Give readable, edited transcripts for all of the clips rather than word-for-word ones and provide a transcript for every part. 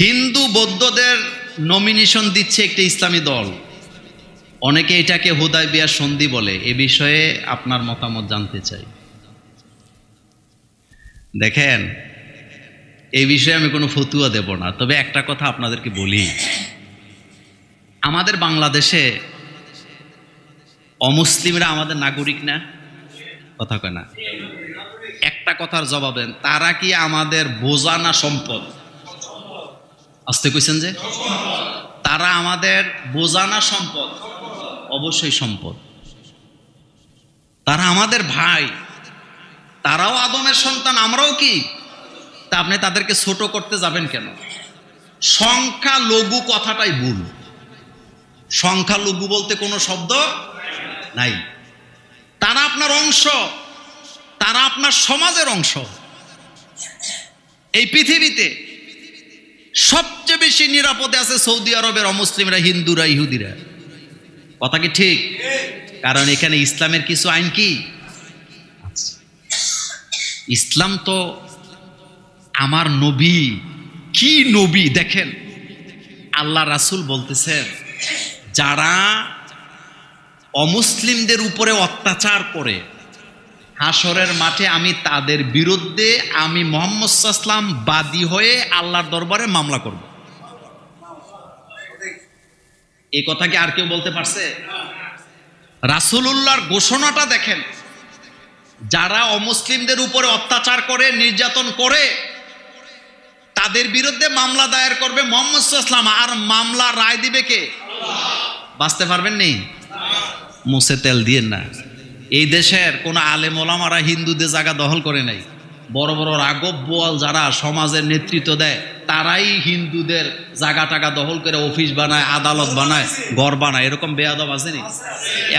হিন্দু বৌদ্ধদের নমিনেশন দিচ্ছে একটি ইসলামী দল, অনেকে এটাকে হুদায়বিয়া সন্ধি বলে। এ বিষয়ে আপনার মতামত জানতে চাই। দেখেন, এই বিষয়ে আমি কোনো ফতুয়া দেব না, তবে একটা কথা আপনাদেরকে বলি, আমাদের বাংলাদেশে অমুসলিমরা আমাদের নাগরিক না? কথা কয় না? একটা কথার জবাব দেন, তারা কি আমাদের বোঝা না সম্পদ? আসতে কইছেন যে তারা আমাদের বোঝা না সম্পদ? অবশ্যই সম্পদ। তারা আমাদের ভাই, তারাও আদমের সন্তান, আমরাও কি? তা আপনি তাদেরকে ছোট করতে যাবেন কেন? সংখ্যালঘু কথাটাই ভুল। সংখ্যালঘু বলতে কোনো শব্দ নাই। তারা আপনার অংশ, তারা আপনার সমাজের অংশ। এই পৃথিবীতে সবচেয়ে বেশি নিরাপদে আছে সৌদি আরবের অমুসলিমরা, হিন্দুরা, ইহুদিরা। কথা কি ঠিক? কারণ এখানে ইসলামের কিছু আইন কি আছে। ইসলাম তো আমার নবী, কি নবী দেখেন, আল্লাহ রাসূল বলতেছেন, যারা অমুসলিমদের উপরে অত্যাচার করে হাসরের মাঠে আমি তাদের বিরুদ্ধে আমি মুহাম্মদ সাল্লাল্লাহু আলাইহি ওয়াসাল্লাম বাদী হয়ে আল্লাহর দরবারে মামলা করব। এই কথা কি আর কেউ বলতে পারছে? রাসূলুল্লাহর ঘোষণাটা দেখেন, যারা অমুসলিমদের উপরে অত্যাচার করে, নির্যাতন করে, তাদের বিরুদ্ধে মামলা দায়ের করবে মুহাম্মদ সাল্লাল্লাহু আলাইহি ওয়াসাল্লাম। আর মামলা রায় দিবে কে? বাঁচতে পারবেন নি? মুছে তেল দিয়ে না। এই দেশের কোন আলেম ওলামারা হিন্দুদের জায়গা দখল করে নাই। বড় বড় রাঘব বোয়াল যারা সমাজের নেতৃত্ব দেয়, তারাই হিন্দুদের জায়গা টাকা দখল করে অফিস বানায়, আদালত বানায়, ঘর বানায়। এরকম বেয়াদব আসেনি?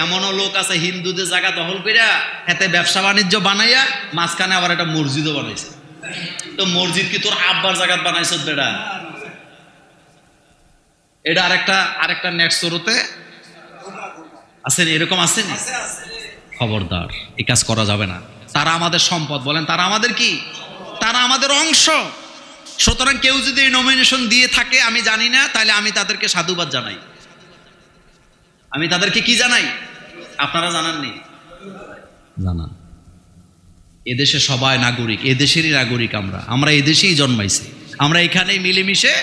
এমনও লোক আছে হিন্দুদের জায়গা দখল করিয়া হাতে ব্যবসা বাণিজ্য বানাইয়া মাঝখানে আবার একটা মসজিদও বানাইছে। তো মসজিদ কি তোর আব্বার জায়গা বানাইছ বেটা? এটা আরেকটা নেক্সট শুরুতে আসেনি? এরকম আসেনি? খবরদার, এই কাজ করা যাবে না। তারা আমাদের সম্পদ, বলেন তারা আমাদের কি? তারা আমাদের অংশ। সুতরাং কেউ যদি এই নমিনেশন দিয়ে থাকে, আমি জানি না, তাহলে আমি তাদেরকে সাধুবাদ জানাই। আমি তাদেরকে কি জানাই? আপনারা জানাননি? জানান। এদেশে সবাই নাগরিক, এদেশেরই নাগরিক। আমরা এদেশেই জন্মাইছি, আমরা এখানেই মিলেমিশে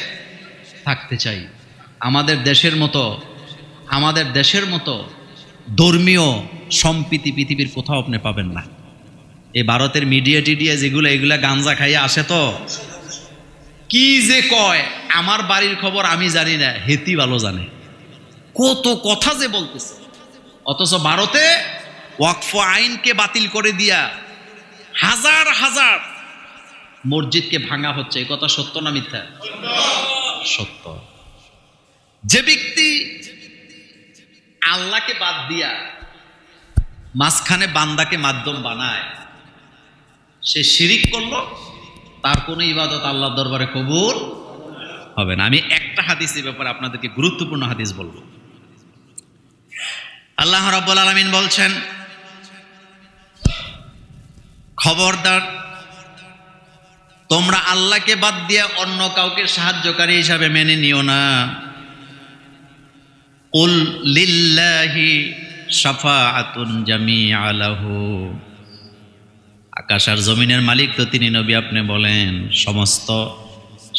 থাকতে চাই। আমাদের দেশের মতো ধর্মীয় সম্প্রীতি পৃথিবীর কোথাও আপনি পাবেন না। এই ভারতের মিডিয়া টিডিয়া যেগুলো, এগুলা গাঞ্জা খাইয়া আসে, তো কি যে কয়, আমার বাড়ির খবর আমি জানি না, হেতি ভালো জানে। কত কথা যে বলতেছে, অথচ ভারতে ওয়াকফ আইনকে বাতিল করে দিয়া হাজার হাজার মসজিদকে ভাঙা হচ্ছে। এই কথা সত্য না মিথ্যা? সত্য। যে ব্যক্তি আল্লাহকে বাদ দিয়া মাঝখানে বান্দাকে মাধ্যম বানায়, সে শিরিক করলো, তার কোনো ইবাদত আল্লাহর দরবারে কবুল হবে না। আমি একটা হাদিসের ব্যাপারে আপনাদেরকে গুরুত্বপূর্ণ হাদিস বলবো। আল্লাহ রাব্বুল আলামিন বলছেন, খবরদার তোমরা আল্লাহকে বাদ দিয়ে অন্য কাউকে সাহায্যকারী হিসাবে মেনে নিও না। কুল লিল্লাহি শাফাআতুন জামিআ লাহু। আকাশ আর জমিনের মালিক তো তিনি, নবী আপনি বলেন, সমস্ত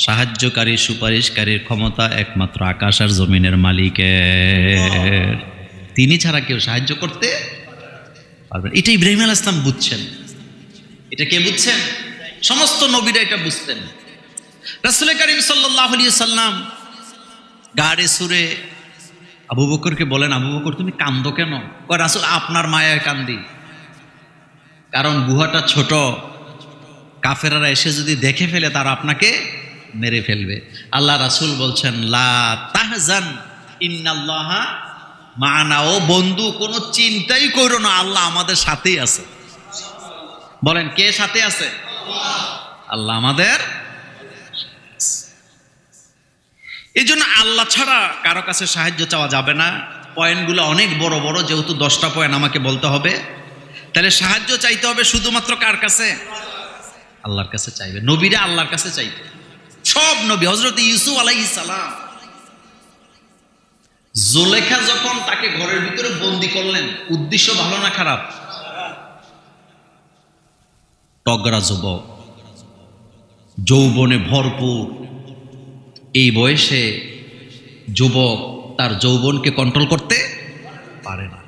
সাহায্যকারী সুপারিশকারীর ক্ষমতা একমাত্র আকাশ আর জমিনের মালিকের। তিনি ছাড়া কেউ সাহায্য করতে পারবেন। এটা ইব্রাহিম আলাইহিস সালাম বুঝছেন। এটা কে বুঝছেন? সমস্ত নবীরা এটা বুঝতেন। রাসূল করিম সাল্লাল্লাহু আলাইহি সাল্লাম গাড়ে সুরে আবু বকরকে বলেন, আবু বকর তুমি কান্দো কেন? কয় রাসূল আপনার মায়ায় কান্দি, কারণ গুহাটা ছোট, কাফেররা এসে যদি দেখে ফেলে তারা আপনাকে মেরে ফেলবে। আল্লাহ রাসূল বলছেন, লা তাহজান ইন্নাল্লাহা মা'ানা। ও বন্ধু, কোনো চিন্তাই করো না, আল্লাহ আমাদের সাথেই আছে। বলেন কে সাথে আছে? আল্লাহ আমাদের। এই জন্য আল্লাহ ছাড়া কারো কাছে সাহায্য চাওয়া যাবে না। পয়েন্টগুলো অনেক বড় বড়, যেহেতু 10টা পয়েন্ট আমাকে বলতে হবে, তাহলে সাহায্য চাইতে হবে শুধুমাত্র কার কাছে? আল্লাহর কাছে চাইবে। নবীরা আল্লাহর কাছে চাইতে, সব নবী। হযরত ইউসুফ আলাইহিস সালাম, জুলেখা যখন তাকে ঘরের ভিতরে বন্দী করলেন, উদ্দেশ্য ভালো না খারাপ? টগরা যুবক, যৌবনে ভরপুর, এই বয়সে যুবক তার যৌবনকে কন্ট্রোল করতে পারে না।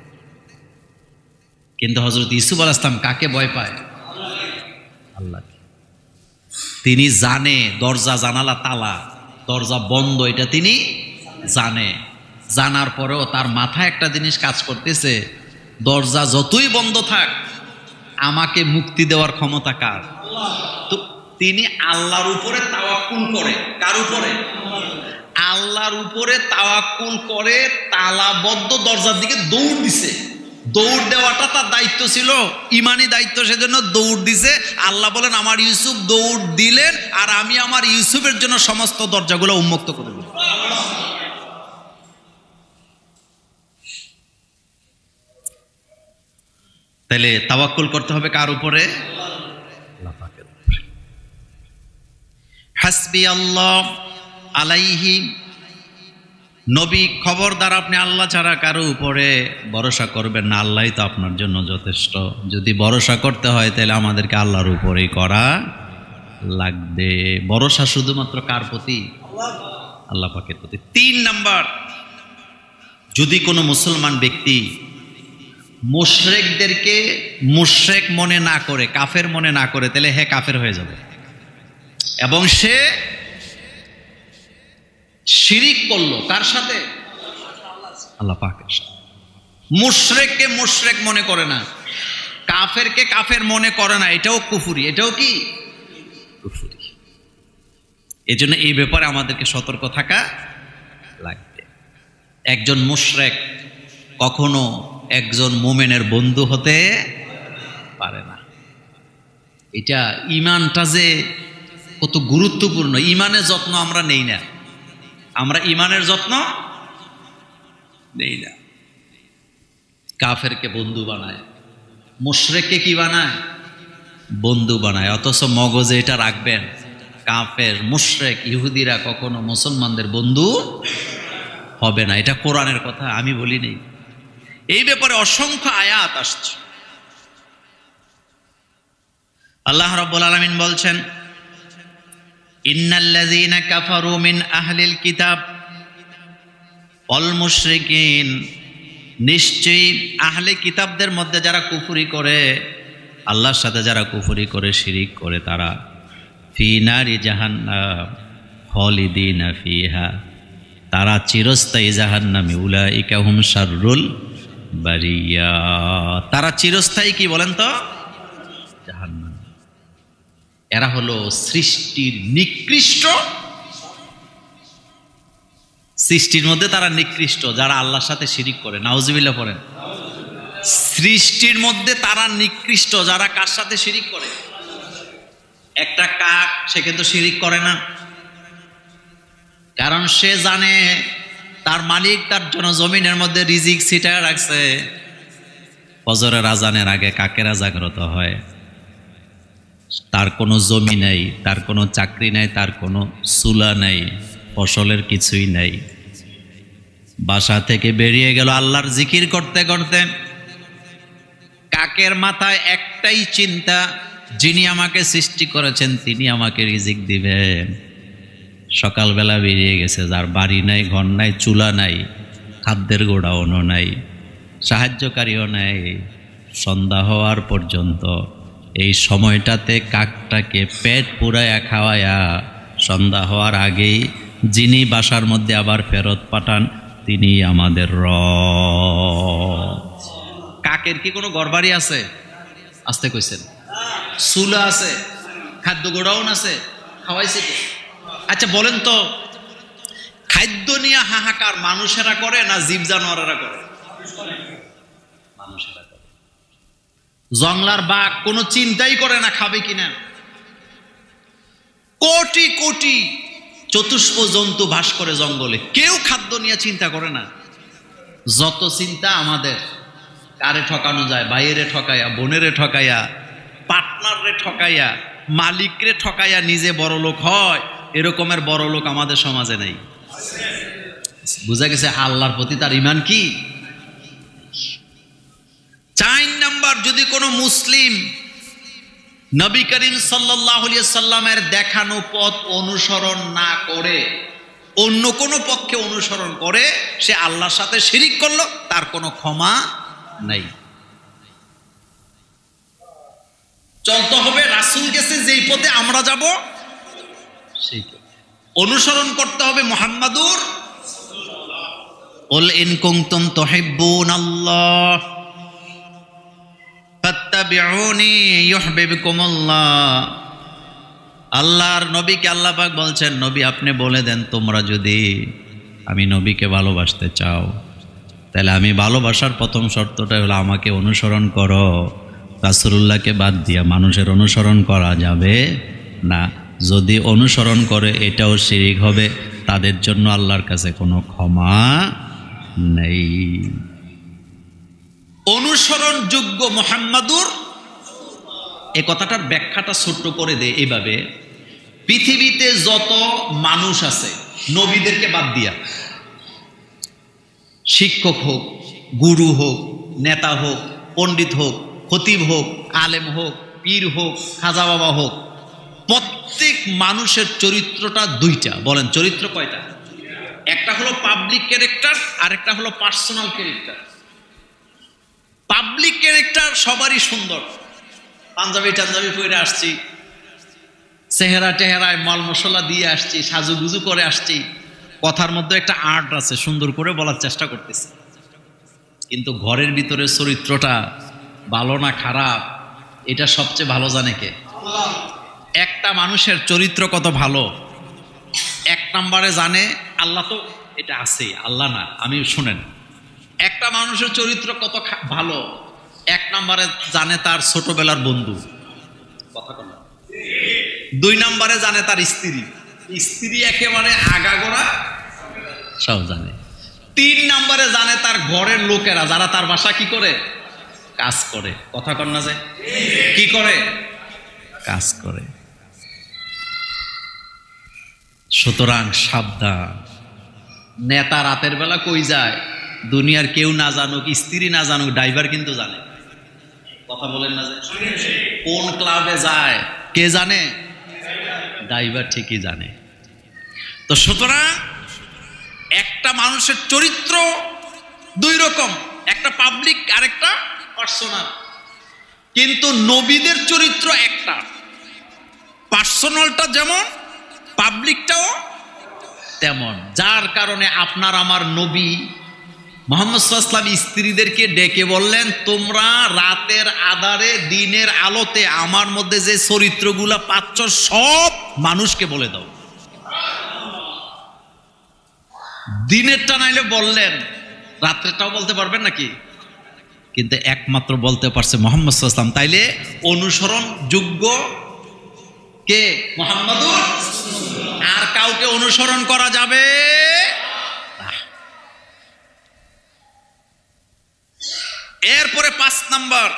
কিন্তু হযরত ইউসুফ আলাইহিস সালাম কাকে ভয় পায়? আল্লাহকে। তিনি জানে দরজা জানালা তালা, দরজা বন্ধ, এটা তিনি জানে। জানার পরেও তার মাথায় একটা জিনিস কাজ করতেছে, দরজা যতই বন্ধ থাক, আমাকে মুক্তি দেওয়ার ক্ষমতা কার? তো তিনি আল্লাহর উপরে তাওয়াক্কুল করে। কার উপরে? আল্লাহর উপরে তাওয়াক্কুল করে তালাবদ্ধ দরজার দিকে দৌড় দিছে। দৌড় দেওয়াটা তার দায়িত্ব ছিল, ইমানি দায়িত্ব, সেজন্য দৌড় দিছে। আল্লাহ বলেন আমার ইউসুফ দৌড় দিলেন, আর আমি আমার ইউসুফের জন্য সমস্ত দরজাগুলো উন্মুক্ত করে দিলাম। তাহলে তাওয়াক্কুল করতে হবে কার উপরে? আল্লাহ পাকের উপরে। হাসবি আল্লাহ আলাইহি, নবী খবরদার আপনি আল্লাহ ছাড়া কারো উপরে ভরসা করবেন না, আল্লাহই তো আপনার জন্য যথেষ্ট। যদি ভরসা করতে হয় তাহলে আমাদেরকে আল্লাহর উপরেই করা লাগবে। ভরসা শুধুমাত্র কার প্রতি? আল্লাহ পাকের প্রতি। 3 নাম্বার, যদি কোনো মুসলমান ব্যক্তি মুশরিকদেরকে মুশরিক মনে না করে, কাফের মনে না করে, তাহলে হে কাফের হয়ে যাবে এবং সে শিরিক করলো। কার সাথে? আল্লাহ পাকের সাথে। মুশরিককে মুশরিক মনে করে না, কাফেরকে কাফের মনে করে না, এটাও কুফরি। এটাও কি? কুফরি। এজন্য এই ব্যাপারে আমাদেরকে সতর্ক থাকা লাগবে। একজন মুশরিক কখনো একজন মুমিনের বন্ধু হতে পারে না। এটা ঈমানটা যে কত গুরুত্বপূর্ণ, ঈমানের যত্ন আমরা নেই না। আমরা ঈমানের যত্ন নেই না। কাফেরকে বন্ধু বানায়, মুশরিককে কি বানায়? বন্ধু বানায়। অথচ মগজে এটা রাখবেন, কাফের মুশরিক ইহুদিরা কখনো মুসলমানদের বন্ধু হবে না। এটা কোরআনের কথা, আমি বলি নেই। এই ব্যাপারে অসংখ্য আয়াত আসছে। আল্লাহ রাব্বুল আলামিন বলছেন, ইন্নাল্লাযীনা কাফারু মিন আহলিল কিতাব ওয়াল মুশরিকিন, নিশ্চয়ই আহলে কিতাবদের মধ্যে যারা কুফরি করে, আল্লাহর সাথে যারা কুফরি করে, শিরিক করে, তারা ফি নারি জাহান্নাম খালিদিনা ফিহা, তারা চিরস্থায়ী জাহান্নামে। উলাইকা হুম শাররুল বারিয়া, তারা চিরস্থায়ী কি বলেন তো? জাহান্নাম। এরা হলো সৃষ্টির নিকৃষ্ট, সৃষ্টির মধ্যে তারা নিকৃষ্ট যারা আল্লাহর সাথে শিরিক করে। নাউজুবিল্লাহ পড়েন। সৃষ্টির মধ্যে তারা নিকৃষ্ট যারা কার সাথে শিরিক করে? একটা কাক, সে কিন্তু শিরিক করে না, কারণ সে জানে তার মালিক তার জন্য জমিনের মধ্যে রিজিক ছিটায় রাখছে। ফজরের আজানের আগে কাকেরা জাগ্রত হয়। তার কোনো জমি নাই, তার কোনো চাকরি নাই, তার কোনো চুলা নাই, ফসলের কিছুই নাই। বাসা থেকে বেরিয়ে গেল আল্লাহর জিকির করতে করতে। কাকের মাথায় একটাই চিন্তা, যিনি আমাকে সৃষ্টি করেছেন তিনি আমাকে রিজিক দিবেন। সকালবেলা বেরিয়ে গেছে, যার বাড়ি নাই, ঘর নাই, চুলা নাই, খাদ্যের গোডাউনও নাই, সাহায্যকারীও নাই। সন্ধ্যা হওয়ার পর্যন্ত এই সময়টাতে কাকটাকে পেট পুরায়া খাওয়ায়া সন্ধ্যা হওয়ার আগেই যিনি বাসার মধ্যে আবার ফেরত পাঠান তিনি আমাদের রব। কাকের কি কোনো ঘরবাড়ি আছে? আসতে কইছেন। চুলা আছে, খাদ্য গোডাউন আছে, খাওয়াইছে কে? আচ্ছা বলেন তো, খাদ্য নিয়ে হাহাকার মানুষেরা করে না জীব জানোয়ারেরা করে? মানুষেরা করে। জংলার বাঘ কোনো চিন্তাই করে না খাবে কিনা। কোটি কোটি চতুষ্প জন্তু বাস করে জঙ্গলে, কেউ খাদ্য নিয়ে চিন্তা করে না। যত চিন্তা আমাদের, কারে ঠকানো যায়, ভাইয়েরে ঠকাইয়া, বোনেরে ঠকাইয়া, পার্টনারে ঠকাইয়া, মালিকরে ঠকাইয়া নিজে বড় লোক হয়, এরকমের বড় লোক আমাদের সমাজে নেই। বুঝা গেছে আল্লাহর প্রতি তার ঈমান কি। 4 নাম্বার, যদি কোনো মুসলিম নবী করিম সাল্লাল্লাহু আলাইহি সাল্লামের দেখানো পথ অনুসরণ না করে অন্য কোনো পথকে অনুসরণ করে, সে আল্লাহর সাথে শিরিক করলো, তার কোনো ক্ষমা নাই। চলতে হবে রাসূল গেছে যেই পথে আমরা যাব সেই পথে, অনুসরণ করতে হবে মুহাম্মাদুর। কুল ইন কুনতুম তুহিব্বুনাল্লাহ ফাত্তাবিউনি ইউহিব্বুকুমুল্লাহ। আল্লাহর নবীকে আল্লাহ পাক বলছেন, নবী আপনি বলে দেন, তোমরা যদি আমি নবীকে ভালোবাসতে চাও, তাহলে আমি ভালোবাসার প্রথম শর্তটা হলো আমাকে অনুসরণ করো। রাসূলুল্লাহকে বাদ দিয়া মানুষের অনুসরণ করা যাবে না। যদি অনুসরণ করে এটাও শিরিক হবে, তাদের জন্য আল্লাহর কাছে কোনো ক্ষমা নেই। অনুসরণযোগ্য মুহাম্মাদুর, এই কথাটার ব্যাখ্যাটা ছোট্ট করে দেয় এইভাবে, পৃথিবীতে যত মানুষ আছে নবীদেরকে বাদ দিয়া, শিক্ষক হোক, গুরু হোক, নেতা হোক, পণ্ডিত হোক, খতিব হোক, আলেম হোক, পীর হোক, খাজা বাবা হোক, প্রত্যেক মানুষের চরিত্রটা দুইটা। বলেন চরিত্র কয়টা? একটা হলো পাবলিক ক্যারেক্টার, আর একটা হলো পার্সোনাল ক্যারেক্টার। পাবলিক ক্যারেক্টার সবারই সুন্দর, পাঞ্জাবি টাঞ্জাবি পরে আসছি, চেহারা টেহারায় মাল মশলা দিয়ে আসছি, সাজুগুজু করে আসছি, কথার মধ্যে একটা আর্ট আছে, সুন্দর করে বলার চেষ্টা করতেছি। কিন্তু ঘরের ভিতরে চরিত্রটা ভালো না খারাপ, এটা সবচেয়ে ভালো জানে কে? একটা মানুষের চরিত্র কত ভালো 1 নম্বরে জানে আল্লাহ। তো এটা আছে, আল্লাহ না, আমি শুনেন, একটা মানুষের চরিত্র কত ভালো 1 নম্বরে জানে তার ছোটবেলার বন্ধু, কথা বলা। 2 নম্বরে জানে তার স্ত্রী, স্ত্রী একেবারে আগাগোড়া সব জানে। 3 নম্বরে জানে তার ঘরের লোকেরা, যারা তার বাসা কি করে, কাজ করে, কথা কর না, যায় কি করে, কাজ করে। সুতরাং সাবধান, নেতা রাতের বেলা কই যায় দুনিয়ার কেউ না জানুক, স্ত্রী না জানুক, ড্রাইভার কিন্তু জানে, কথা বলেন না, যে কোন ক্লাবে যায় কে জানে, ড্রাইভার ঠিকই জানে। তো সুতরাং একটা মানুষের চরিত্র 2 রকম, একটা পাবলিক আর একটা পার্সোনাল। কিন্তু নবীদের চরিত্র একটা, পার্সোনালটা যেমন পাবলিকটাও তেমন। যার কারণে আপনার আমার নবী মুহাম্মদ সাল্লাল্লাহু আলাইহি ওয়াসাল্লাম স্ত্রীদেরকে ডেকে বললেন, তোমরা রাতের আধারে দিনের আলোতে আমার মধ্যে যে চরিত্রগুলা পাচ্ছ সব মানুষকে বলে দাও। দিনেরটা নাইলে বললেন, রাত্রেরটাও বলতে পারবেন নাকি? কিন্তু একমাত্র বলতে পারছে মুহাম্মদ সাল্লাল্লাহু আলাইহি ওয়াসাল্লাম। তাইলে অনুসরণ যোগ্য কে? মুহাম্মাদুর। আর কাউকে অনুসরণ করা যাবে না। এরপরে 5 নাম্বার,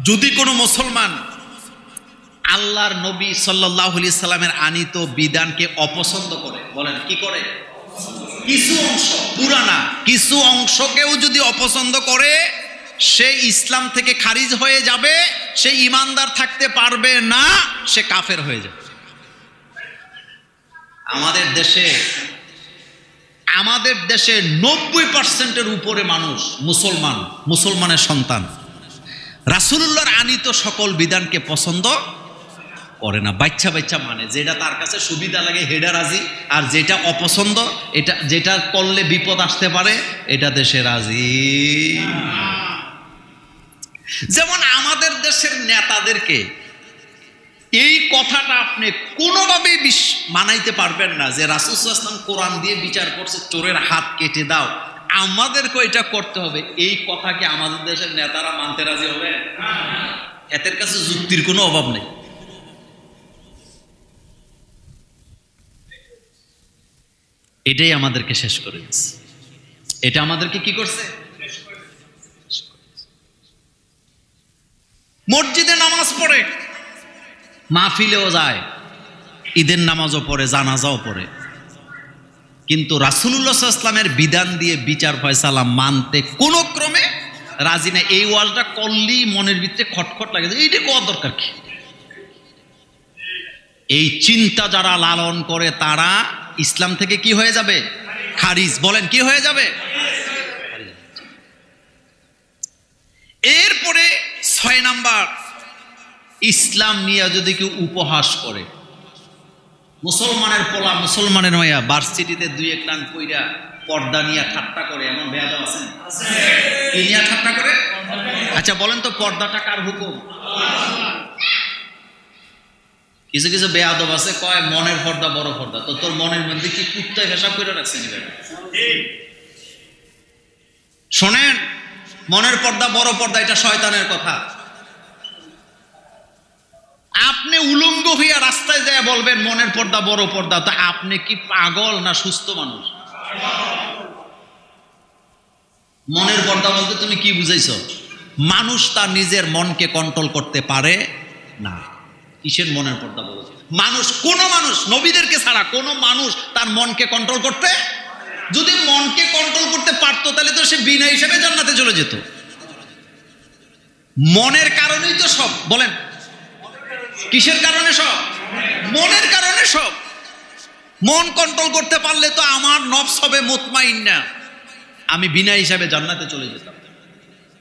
যদি কোনো মুসলমান আল্লাহর নবী সাল্লাল্লাহু আলাইহি সাল্লামের আনিত বিধানকে অপছন্দ করে, বলেন কি করে? কিছু অংশ, পুরা না, কিছু অংশকেও যদি অপছন্দ করে, সে ইসলাম থেকে খারিজ হয়ে যাবে, সে ঈমানদার থাকতে পারবে না, সে কাফের হয়ে যাবে। আমাদের দেশে 90%-এর উপরে মানুষ মুসলমান, মুসলমানের সন্তান, রাসূলুল্লাহর আনিত সকল বিধানকে পছন্দ করে না, বাচ্চা বাচ্চা মানে, যেটা তার কাছে সুবিধা লাগে হেডা রাজি, আর যেটা অপছন্দ, এটা যেটা করলে বিপদ আসতে পারে, এটা দেশে রাজি। যেমন আমাদের দেশের নেতাদেরকে এই কথাটা আপনি কোনোভাবেই মানাইতে পারবেন না যে রাসূল সাল্লাল্লাহু আলাইহি ওয়াসাল্লাম কোরআন দিয়ে বিচার করছে চোরের হাত কেটে দাও, আমাদেরকে এটা করতে হবে, এই কথাকে আমাদের দেশের নেতারা মানতে রাজি হবে? এদের কাছে যুক্তির কোনো অভাব নেই। এটাই আমাদেরকে শেষ করে দিচ্ছে। এটা আমাদেরকে কি করছে? মসজিদে নামাজ পড়ে, মাহফিলেও যায়, ঈদের নামাজও পড়ে, জানাজাও পড়ে, কিন্তু রাসূলুল্লাহ সাল্লাল্লাহু আলাইহি ওয়াসাল্লামের বিধান দিয়ে বিচার ফয়সালা মানতে কোন ক্রমে রাজি না। এই ওয়াজটা করলেই মনের ভিতরে খটখট লাগে, এইটা করার দরকার কি? এই চিন্তা যারা লালন করে তারা ইসলাম থেকে কি হয়ে যাবে? খারিজ। বলেন কি হয়ে যাবে? এরপরে 6 নাম্বার, ইসলাম নিয়ে যদি কেউ উপহাস করে, মুসলমানের পোলা মুসলমানের মাইয়া ভার্সিটিতে 2-1 রান কইরা পর্দা নিয়ে ঠাট্টা করে, এমন বেয়াদব আছেন? কি নিয়ে ঠাট্টা করে? আচ্ছা বলেন তো, পর্দাটা কার হুকুম? কিছু কিছু বেয়াদব আছে কয় মনের পর্দা বড় পর্দা। তো তোর মনের মধ্যে কি কুত্তায় হিসাব করে রাখছেন? শোনেন, মনের পর্দা বড় পর্দা এটা শয়তানের কথা। আপনি উলঙ্গ হইয়া রাস্তায় যায় বলবেন মনের পর্দা বড় পর্দা, তো আপনি কি পাগল না সুস্থ মানুষ? মনের পর্দা বলতে তুমি কি বুঝাইছো? মানুষ তার নিজের মনকে কন্ট্রোল করতে পারে না। কিসের মনের পর্দা বলো? মানুষ, কোন মানুষ, নবীদেরকে ছাড়া কোন মানুষ তার মনকে কন্ট্রোল করতে, যদি মনকে কন্ট্রোল করতে পারতো তাহলে তো সে বিনা হিসেবে জান্নাতে চলে যেত। মনের কারণেই তো সব। বলেন কিসের কারণে সব? মনের কারণে সব। মন কন্ট্রোল করতে পারলে তো আমার নফস হবে মুতমাইন্না, আমি বিনা হিসাবে জান্নাতে চলে যেতাম।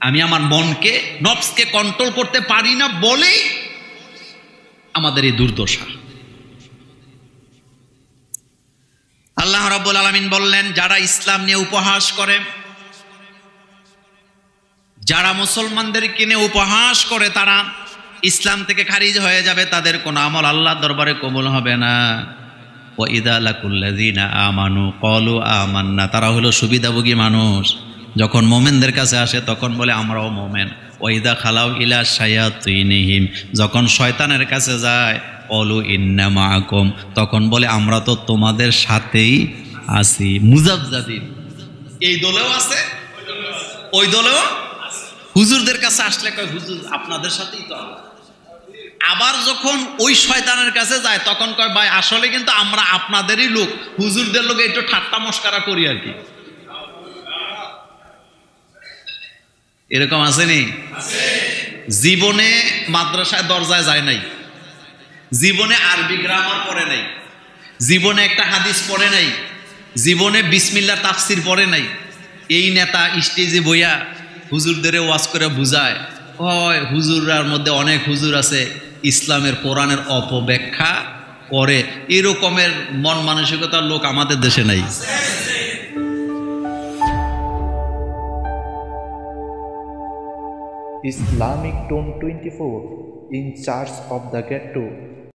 আমি আমার মনকে, নফসকে কন্ট্রোল করতে পারি না বলেই আমাদের এই দুর্দশা। আল্লাহ রাব্বুল আলামিন বললেন, যারা ইসলাম নিয়ে উপহাস করে, যারা মুসলমানদেরকে নিয়ে উপহাস করে, তারা ইসলাম থেকে খারিজ হয়ে যাবে, তাদের কোনো আমল আল্লাহর দরবারে কবুল হবে না। ওয়া ইযা লাকুল্লাযিনা আমানু ক্বালু আমান্না, তারা হলো সুবিধাভোগী মানুষ। যখন মুমিনদের কাছে আসে তখন বলে আমরাও মুমিন। ওয়া ইযা খালাউ ইলা শায়াতিনিহিম, যখন শয়তানের কাছে যায় ক্বালু ইন্না মাআকুম, তখন বলে আমরা তো তোমাদের সাথেই আছি। মুজাবজাদিন, এই দলেও আছে ওই দলেও। হুজুরদের কাছে আসলে কয় হুজুর আপনাদের সাথেই তো আল্লাহ। আবার যখন ওই শয়তানের কাছে যায় তখন কয় ভাই আসলে কিন্তু আমরা আপনাদেরই লোক, হুজুরদের লোক, একটু ঠাট্টা মস্কারা করি আর কি। এরকম আসেনি? জীবনে মাদ্রাসায় দরজায় যায় নাই, জীবনে আরবি গ্রামার পড়ে নাই, জীবনে একটা হাদিস পড়ে নাই, জীবনে বিসমিল্লাহ তাফসির পড়ে নাই। এই নেতা স্টেজে বইয়া হুজুরদের ওয়াজ করে বুঝায়, হয় হুজুরার মধ্যে অনেক হুজুর আছে ইসলামের কোরআনের অপব্যাখ্যা করে। এরকমের মন মানসিকতার লোক আমাদের দেশে নাই। Islamic Tone 24, in charge of the ghetto.